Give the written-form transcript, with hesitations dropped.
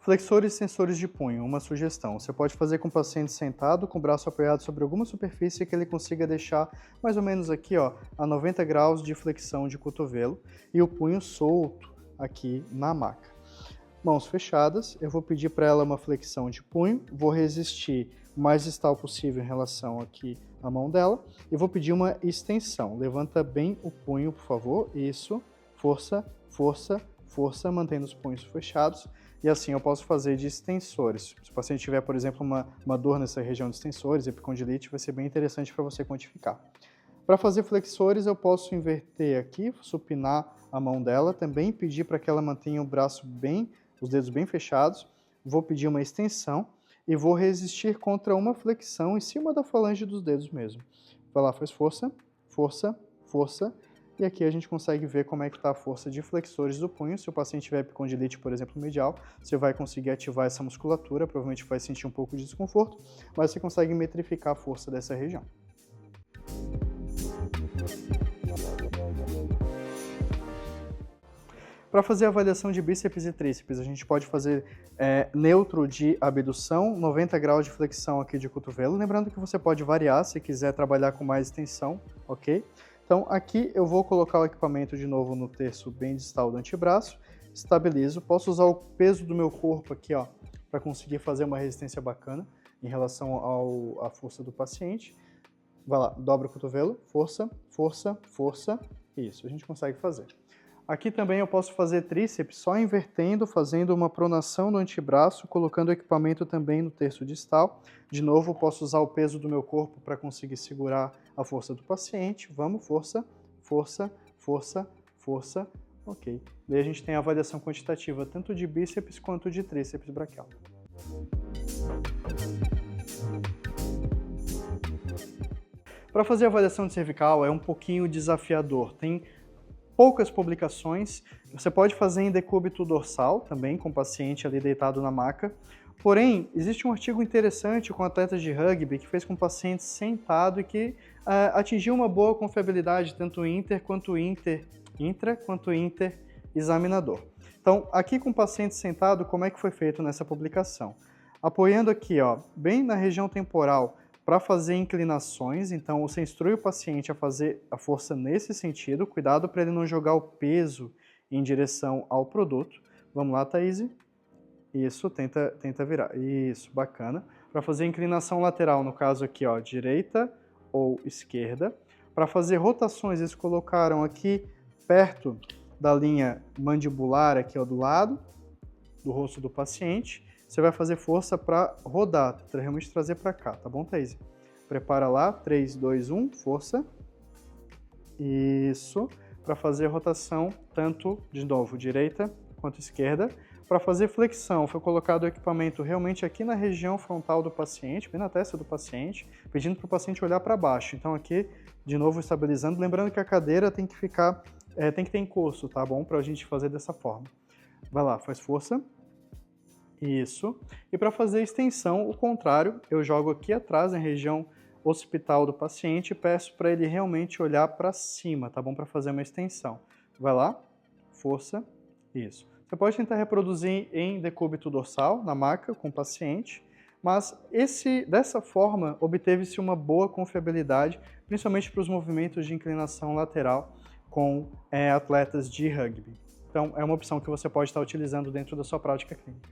Flexores e extensores de punho, uma sugestão. Você pode fazer com o paciente sentado, com o braço apoiado sobre alguma superfície que ele consiga deixar mais ou menos aqui, ó, a 90 graus de flexão de cotovelo e o punho solto aqui na maca. Mãos fechadas, eu vou pedir para ela uma flexão de punho, vou resistir o mais distal possível em relação aqui à mão dela e vou pedir uma extensão. Levanta bem o punho, por favor, isso, força, força, força, mantendo os punhos fechados. E assim eu posso fazer de extensores. Se o paciente tiver, por exemplo, uma dor nessa região de extensores, epicondilite, vai ser bem interessante para você quantificar. Para fazer flexores, eu posso inverter aqui, supinar a mão dela, também pedir para que ela mantenha o braço bem, os dedos bem fechados. Vou pedir uma extensão e vou resistir contra uma flexão em cima da falange dos dedos mesmo. Vai lá, faz força, força, força. E aqui a gente consegue ver como é que está a força de flexores do punho. Se o paciente tiver epicondilite, por exemplo, medial, você vai conseguir ativar essa musculatura, provavelmente vai sentir um pouco de desconforto, mas você consegue metrificar a força dessa região. Para fazer a avaliação de bíceps e tríceps, a gente pode fazer neutro de abdução, 90 graus de flexão aqui de cotovelo. Lembrando que você pode variar se quiser trabalhar com mais extensão, ok? Então aqui eu vou colocar o equipamento de novo no terço bem distal do antebraço, estabilizo, posso usar o peso do meu corpo aqui, ó, para conseguir fazer uma resistência bacana em relação à força do paciente. Vai lá, dobra o cotovelo, força, força, força, isso, a gente consegue fazer. Aqui também eu posso fazer tríceps só invertendo, fazendo uma pronação no antebraço, colocando o equipamento também no terço distal. De novo, posso usar o peso do meu corpo para conseguir segurar a força do paciente. Vamos, força, força, força, força. Ok. Daí a gente tem a avaliação quantitativa tanto de bíceps quanto de tríceps braquial. Para fazer a avaliação de cervical é um pouquinho desafiador. Tem poucas publicações, você pode fazer em decúbito dorsal também, com o paciente ali deitado na maca. Porém, existe um artigo interessante com atletas de rugby que fez com o paciente sentado e que atingiu uma boa confiabilidade, tanto intra quanto inter examinador. Então, aqui com o paciente sentado, como é que foi feito nessa publicação? Apoiando aqui, ó, bem na região temporal, para fazer inclinações, então você instrui o paciente a fazer a força nesse sentido, cuidado para ele não jogar o peso em direção ao produto. Vamos lá, Thaís? Isso, tenta virar. Isso, bacana. Para fazer inclinação lateral, no caso aqui, ó, direita ou esquerda. Para fazer rotações, eles colocaram aqui perto da linha mandibular, aqui ó, do lado do rosto do paciente. Você vai fazer força para rodar, realmente trazer para cá, tá bom, Thaís? Prepara lá, 3, 2, 1, força. Isso, para fazer rotação, tanto, de novo, direita quanto esquerda. Para fazer flexão, foi colocado o equipamento realmente aqui na região frontal do paciente, bem na testa do paciente, pedindo para o paciente olhar para baixo. Então aqui, de novo, estabilizando, lembrando que a cadeira tem que ficar, tem que ter encosto, tá bom? Para a gente fazer dessa forma. Vai lá, faz força. Isso. E para fazer extensão, o contrário, eu jogo aqui atrás, na região occipital do paciente, e peço para ele realmente olhar para cima, tá bom? Para fazer uma extensão. Vai lá, força, isso. Você pode tentar reproduzir em decúbito dorsal, na maca, com o paciente, mas dessa forma obteve-se uma boa confiabilidade, principalmente para os movimentos de inclinação lateral com atletas de rugby. Então, é uma opção que você pode estar utilizando dentro da sua prática clínica.